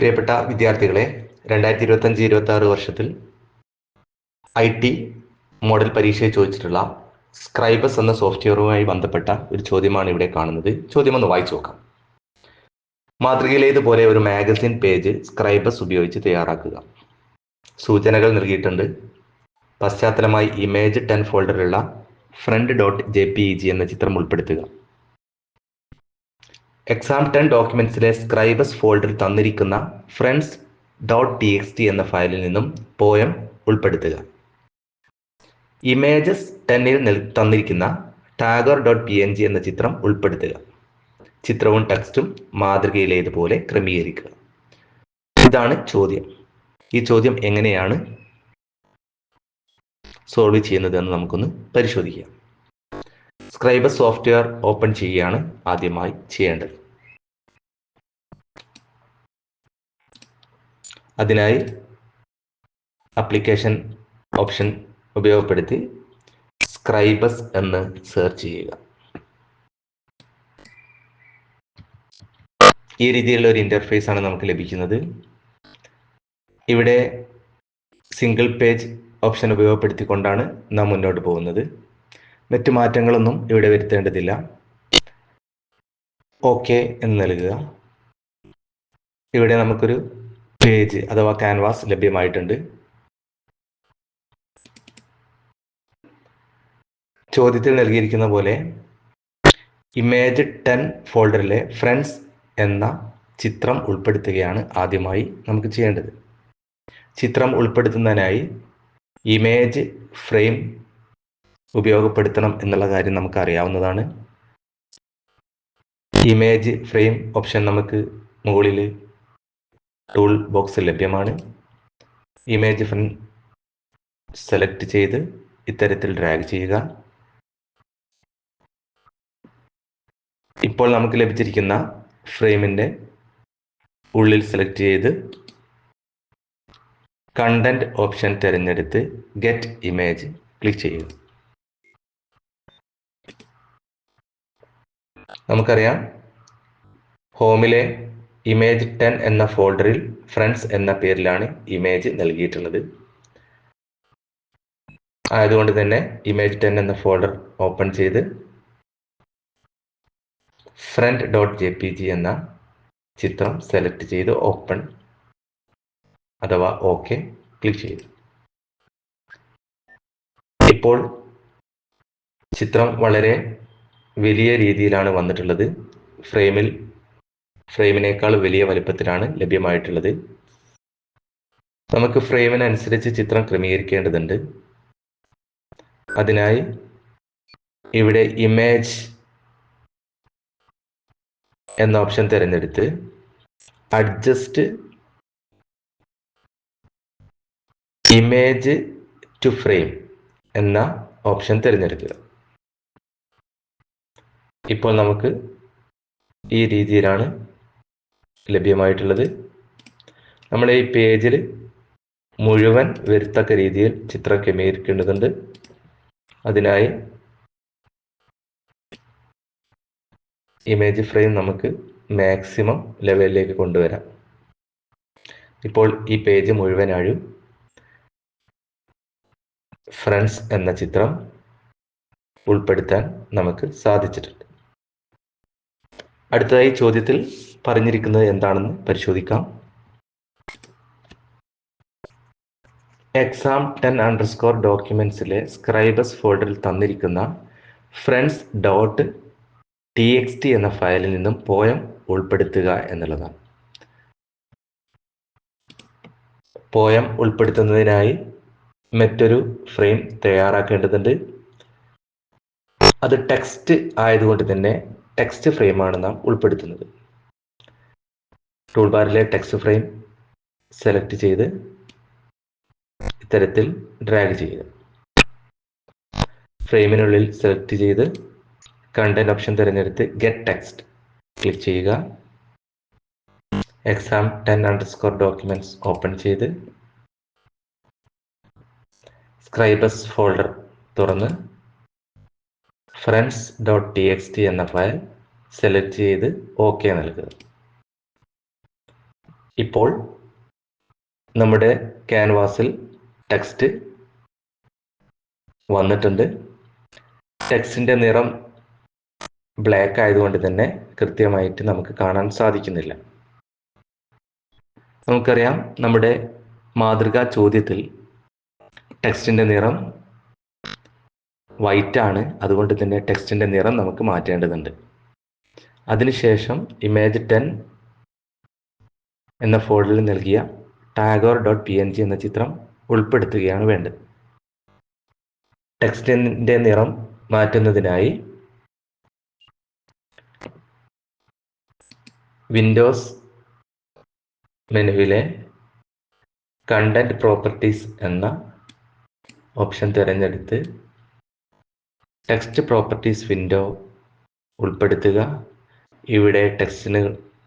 പ്രിയപ്പെട്ട വിദ്യാർത്ഥികളെ, 2025-26 വർഷത്തിൽ IT മോഡൽ പരീക്ഷയിൽ ചോദിച്ചിട്ടുള്ള സ്ക്രൈബസ് എന്ന സോഫ്റ്റ്വെയറുമായി ബന്ധപ്പെട്ട ഒരു ചോദ്യമാണ് ഇവിടെ കാണുന്നത്. ചോദ്യം ഒന്ന് വായിച്ചു നോക്കാം. മാതൃകയിലേതുപോലെ ഒരു മാഗസിൻ പേജ് സ്ക്രൈബസ് ഉപയോഗിച്ച് തയ്യാറാക്കുക. സൂചനകൾ നൽകിയിട്ടുണ്ട്. പശ്ചാത്തലമായി ഇമേജ് 10 ഫോൾഡറിലുള്ള friend.jpeg എന്ന ചിത്രം ഉൾപ്പെടുത്തുക. എക്സാം 10 ഡോക്യുമെന്റ്സിലെ സ്ക്രൈബസ് ഫോൾഡറിൽ തന്നിരിക്കുന്ന friends.txt എന്ന ഫയലിൽ നിന്നും പോയം ഉൾപ്പെടുത്തുക. ഇമേജസ് 10ൽ തന്നിരിക്കുന്ന tagger.png എന്ന ചിത്രം ഉൾപ്പെടുത്തുക. ചിത്രവും ടെക്സ്റ്റും മാതൃകയിലേതുപോലെ ക്രമീകരിക്കുക. ഇതാണ് ചോദ്യം. ഈ ചോദ്യം എങ്ങനെയാണ് സോൾവ് ചെയ്യുന്നത് എന്ന് നമുക്കൊന്ന് പരിശോധിക്കാം. സ്ക്രൈബസ് സോഫ്റ്റ്വെയർ ഓപ്പൺ ചെയ്യുകയാണ് ആദ്യമായി ചെയ്യേണ്ടത്. അതിനായി ആപ്ലിക്കേഷൻ ഓപ്ഷൻ ഉപയോഗപ്പെടുത്തി സ്ക്രൈബസ് എന്ന് സെർച്ച് ചെയ്യുക. ഈ രീതിയിലുള്ള ഒരു ഇന്റർഫേസ് ആണ് നമുക്ക് ലഭിക്കുന്നത്. ഇവിടെ സിംഗിൾ പേജ് ഓപ്ഷൻ ഉപയോഗപ്പെടുത്തിക്കൊണ്ടാണ് നാം മുന്നോട്ട് പോകുന്നത്. മറ്റു മാറ്റങ്ങളൊന്നും ഇവിടെ വരുത്തേണ്ടതില്ല. ഓക്കെ എന്ന് നൽകുക. ഇവിടെ നമുക്കൊരു പേജ് അഥവാ ക്യാൻവാസ് ലഭ്യമായിട്ടുണ്ട്. ചോദ്യത്തിൽ നൽകിയിരിക്കുന്ന പോലെ ഇമേജ് 10 ഫോൾഡറിലെ ഫ്രണ്ട്സ് എന്ന ചിത്രം ഉൾപ്പെടുത്തുകയാണ് ആദ്യമായി നമുക്ക് ചെയ്യേണ്ടത്. ചിത്രം ഉൾപ്പെടുത്തുന്നതിനായി ഇമേജ് ഫ്രെയിം ഉപയോഗപ്പെടുത്തണം എന്നുള്ള കാര്യം നമുക്ക് അറിയാവുന്നതാണ്. ഇമേജ് ഫ്രെയിം ഓപ്ഷൻ നമുക്ക് മുകളിൽ ടൂൾ ബോക്സിൽ ലഭ്യമാണ്. ഇമേജ് ഫ്രെയിം സെലക്ട് ചെയ്ത് ഇത്തരത്തിൽ ഡ്രാഗ് ചെയ്യുക. ഇപ്പോൾ നമുക്ക് ലഭിച്ചിരിക്കുന്ന ഫ്രെയിമിൻ്റെ ഉള്ളിൽ സെലക്ട് ചെയ്ത് കണ്ടന്റ് ഓപ്ഷൻ തിരഞ്ഞെടുത്ത് ഗെറ്റ് ഇമേജ് ക്ലിക്ക് ചെയ്യുക. നമുക്കറിയാം, ഹോമിലെ ഇമേജ് 10 എന്ന ഫോൾഡറിൽ ഫ്രണ്ട്സ് എന്ന പേരിലാണ് ഇമേജ് നൽകിയിട്ടുള്ളത്. ആയതുകൊണ്ട് തന്നെ ഇമേജ് 10 എന്ന ഫോൾഡർ ഓപ്പൺ ചെയ്ത് friend.jpg എന്ന ചിത്രം സെലക്ട് ചെയ്ത് ഓപ്പൺ അഥവാ ഓക്കെ ക്ലിക്ക് ചെയ്തു. ഇപ്പോൾ ചിത്രം വളരെ വലിയ രീതിയിലാണ് വന്നിട്ടുള്ളത്. ഫ്രെയിമിനേക്കാൾ വലിയ വലുപ്പത്തിലാണ് ലഭ്യമായിട്ടുള്ളത്. നമുക്ക് ഫ്രെയിമിനനുസരിച്ച് ചിത്രം ക്രമീകരിക്കേണ്ടതുണ്ട്. അതിനായി ഇവിടെ ഇമേജ് എന്ന ഓപ്ഷൻ തിരഞ്ഞെടുത്ത് അഡ്ജസ്റ്റ് ഇമേജ് ടു ഫ്രെയിം എന്ന ഓപ്ഷൻ തിരഞ്ഞെടുക്കുക. ഇപ്പോൾ നമുക്ക് ഈ രീതിയിലാണ് ലഭ്യമായിട്ടുള്ളത്. നമ്മൾ ഈ പേജിൽ മുഴുവൻ വരത്തക്ക രീതിയിൽ ചിത്രം ക്രമീകരിക്കേണ്ടതുണ്ട്. അതിനായി ഇമേജ് ഫ്രെയിം നമുക്ക് മാക്സിമം ലെവലിലേക്ക് കൊണ്ടുവരാം. ഇപ്പോൾ ഈ പേജ് മുഴുവനായും ഫ്രണ്ട്സ് എന്ന ചിത്രം ഉൾപ്പെടുത്താൻ നമുക്ക് സാധിച്ചിട്ടുണ്ട്. അടുത്തതായി ചോദ്യത്തിൽ പറഞ്ഞിരിക്കുന്നത് എന്താണെന്ന് പരിശോധിക്കാം. എക്സാം 10 ഡോക്യുമെന്റ്സിലെ സ്ക്രൈബസ് ഫോൾഡറിൽ തന്നിരിക്കുന്ന friends.txt എന്ന ഫയലിൽ നിന്നും പോയം ഉൾപ്പെടുത്തുക എന്നുള്ളതാണ്. പോയം ഉൾപ്പെടുത്തുന്നതിനായി മറ്റൊരു ഫ്രെയിം തയ്യാറാക്കേണ്ടതുണ്ട്. അത് ടെക്സ്റ്റ് ആയതുകൊണ്ട് തന്നെ ടെക്സ്റ്റ് ഫ്രെയിമാണ് നാം ഉൾപ്പെടുത്തുന്നത്. ടൂൾ ബാറിലെ ടെക്സ്റ്റ് ഫ്രെയിം സെലക്ട് ചെയ്ത് ഇത്തരത്തിൽ ഡ്രാഗ് ചെയ്യുക. ഫ്രെയിമിനുള്ളിൽ സെലക്ട് ചെയ്ത് കണ്ടന്റ് ഓപ്ഷൻ തിരഞ്ഞെടുത്ത് ഗെറ്റ് ടെക്സ്റ്റ് ക്ലിക്ക് ചെയ്യുക. എക്സാം 10 ഡോക്യുമെന്റ്സ് ഓപ്പൺ ചെയ്ത് സ്ക്രൈബസ് ഫോൾഡർ തുറന്ന് friends.txt എന്ന ഫയൽ സെലക്ട് ചെയ്ത് ഓക്കെ നൽകുക. ഇപ്പോൾ നമ്മുടെ ക്യാൻവാസിൽ ടെക്സ്റ്റ് വന്നിട്ടുണ്ട്. ടെക്സ്റ്റിൻ്റെ നിറം ബ്ലാക്ക് ആയതുകൊണ്ട് തന്നെ കൃത്യമായിട്ട് നമുക്ക് കാണാൻ സാധിക്കുന്നില്ല. നമുക്കറിയാം, നമ്മുടെ മാതൃകാ ചോദ്യത്തിൽ ടെക്സ്റ്റിൻ്റെ നിറം വൈറ്റ് ആണ്. അതുകൊണ്ട് തന്നെ ടെക്സ്റ്റിൻ്റെ നിറം നമുക്ക് മാറ്റേണ്ടതുണ്ട്. അതിനുശേഷം Image10 എന്ന ഫോൾഡറിൽ നൽകിയ tagore.png എന്ന ചിത്രം ഉൾപ്പെടുത്തുകയാണ് വേണ്ടത്. ടെക്സ്റ്റിൻ്റെ നിറം മാറ്റുന്നതിനായി വിൻഡോസ് മെനുവിലെ കണ്ടന്റ് പ്രോപ്പർട്ടീസ് എന്ന ഓപ്ഷൻ തിരഞ്ഞെടുത്ത് ടെക്സ്റ്റ് പ്രോപ്പർട്ടീസ് വിൻഡോ ഉൾപ്പെടുത്തുക. ഇവിടെ ടെക്സ്റ്റിന്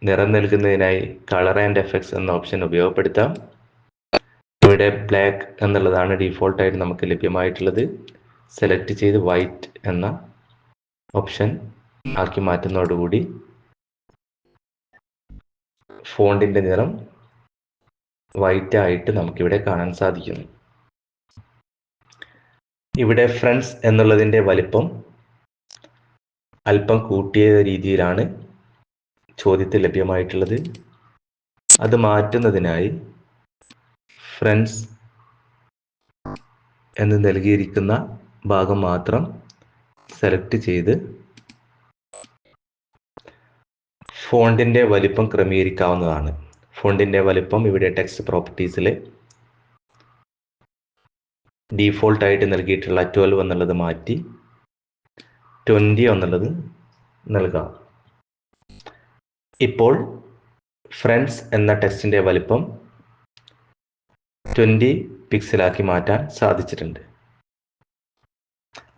നിറം നൽകുന്നതിനായി കളർ ആൻഡ് എഫക്ട്സ് എന്ന ഓപ്ഷൻ ഉപയോഗപ്പെടുത്താം. ഇവിടെ ബ്ലാക്ക് എന്നുള്ളതാണ് ഡീഫോൾട്ടായിട്ട് നമുക്ക് ലഭ്യമായിട്ടുള്ളത്. സെലക്ട് ചെയ്ത് വൈറ്റ് എന്ന ഓപ്ഷൻ ആക്കി മാറ്റുന്നതോടുകൂടി ഫോണ്ടിൻ്റെ നിറം വൈറ്റ് ആയിട്ട് നമുക്കിവിടെ കാണാൻ സാധിക്കുന്നു. ഇവിടെ ഫ്രണ്ട്സ് എന്നുള്ളതിൻ്റെ വലിപ്പം അല്പം കൂട്ടിയ രീതിയിലാണ് ചോദ്യത്തിൽ ലഭ്യമായിട്ടുള്ളത്. അത് മാറ്റുന്നതിനായി ഫ്രണ്ട്സ് എന്ന് നൽകിയിരിക്കുന്ന ഭാഗം മാത്രം സെലക്ട് ചെയ്ത് ഫോണ്ടിൻ്റെ വലിപ്പം ക്രമീകരിക്കാവുന്നതാണ്. ഫോണ്ടിൻ്റെ വലിപ്പം ഇവിടെ ടെക്സ്റ്റ് പ്രോപ്പർട്ടീസിൽ ഡീഫോൾട്ടായിട്ട് നൽകിയിട്ടുള്ള 12 എന്നുള്ളത് മാറ്റി 20 എന്നുള്ളത് നൽകാം. ഇപ്പോൾ ഫ്രണ്ട്സ് എന്ന ടെക്സ്റ്റിൻ്റെ വലിപ്പം 20 പിക്സലാക്കി മാറ്റാൻ സാധിച്ചിട്ടുണ്ട്.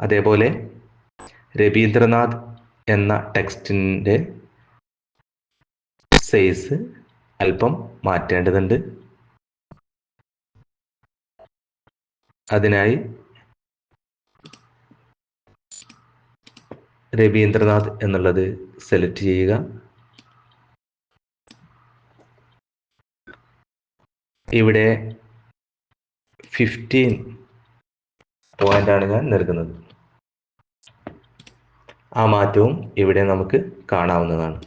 അതേപോലെ രവീന്ദ്രനാഥ് എന്ന ടെക്സ്റ്റിൻ്റെ സൈസ് അല്പം മാറ്റേണ്ടതുണ്ട്. അതിനായി രവീന്ദ്രനാഥ് എന്നുള്ളത് സെലക്ട് ചെയ്യുക. ഇവിടെ 15 പോയിന്റാണ് ഞാൻ നൽകുന്നത്. ആ മാറ്റവും ഇവിടെ നമുക്ക് കാണാവുന്നതാണ്.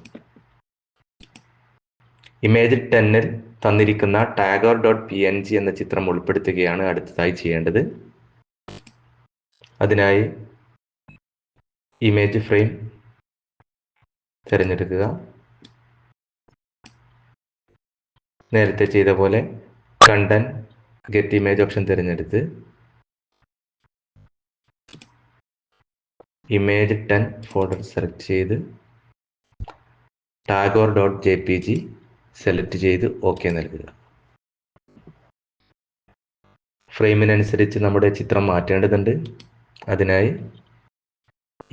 Image10 തന്നിരിക്കുന്ന tagore.png എന്ന ചിത്രം ഉൾപ്പെടുത്തുകയാണ് അടുത്തതായി ചെയ്യേണ്ടത്. അതിനായി ഇമേജ് ഫ്രെയിം തിരഞ്ഞെടുക്കുക. നേരത്തെ ചെയ്ത പോലെ കണ്ടന്റ് ഗെറ്റ് ഇമേജ് ഓപ്ഷൻ തിരഞ്ഞെടുത്ത് Image10 ഫോൾഡർ സെലക്ട് ചെയ്ത് tagore.jpg സെലക്ട് ചെയ്ത് OK നൽകുക. ഫ്രെയിമിനനുസരിച്ച് നമ്മുടെ ചിത്രം മാറ്റേണ്ടതുണ്ട്. അതിനായി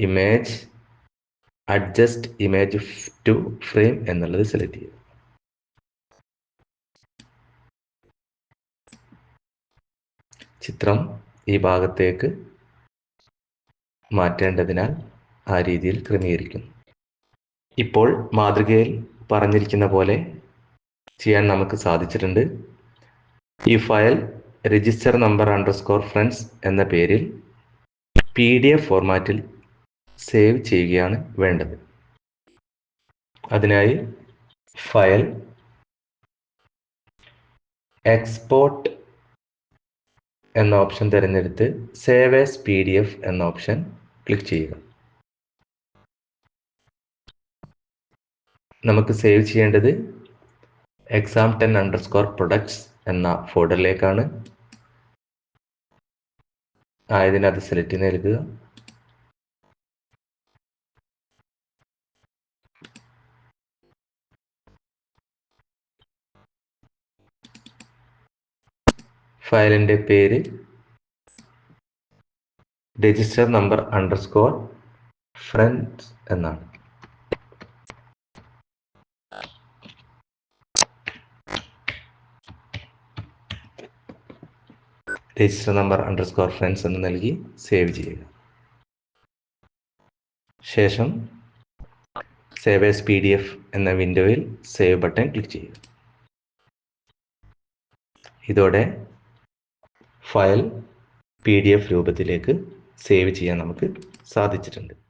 image adjust image to frame എന്നുള്ളത് സെലക്ട് ചെയ്യുക. ചിത്രം ഈ ഭാഗത്തേക്ക് മാറ്റേണ്ടതിനാൽ ആ രീതിയിൽ ക്രമീകരിക്കുന്നു. ഇപ്പോൾ മാതൃകയിൽ പറഞ്ഞിരിക്കുന്ന പോലെ ചെയ്യാൻ നമുക്ക് സാധിച്ചിട്ടുണ്ട്. ഈ file register number underscore friends എന്ന പേരിൽ PDF ഫോർമാറ്റിൽ സേവ് ചെയ്യുകയാണ് വേണ്ടത്. അതിനായി ഫയൽ എക്സ്പോർട്ട് എന്ന ഓപ്ഷൻ തിരഞ്ഞെടുത്ത് സേവ് ആസ് PDF എന്ന ഓപ്ഷൻ ക്ലിക്ക് ചെയ്യുക. നമുക്ക് സേവ് ചെയ്യേണ്ടത് exam10_products എന്ന ഫോൾഡറിലേക്കാണ്. ആയതിനത് സെലക്ട് നൽകുക. ഫയലിൻ്റെ പേര് രജിസ്റ്റർ നമ്പർ അണ്ടർസ്കോർ ഫ്രണ്ട്സ് എന്നാണ്. രജിസ്റ്റർ നമ്പർ അണ്ടർസ്കോർ ഫ്രണ്ട്സ് എന്ന് നൽകി സേവ് ചെയ്യുക. ശേഷം സേവ് ആസ് PDF എന്ന വിൻഡോയിൽ സേവ് ബട്ടൺ ക്ലിക്ക് ചെയ്യുക. ഇതോടെ ഫയൽ PDF രൂപത്തിലേക്ക് സേവ് ചെയ്യാൻ നമുക്ക് സാധിച്ചിട്ടുണ്ട്.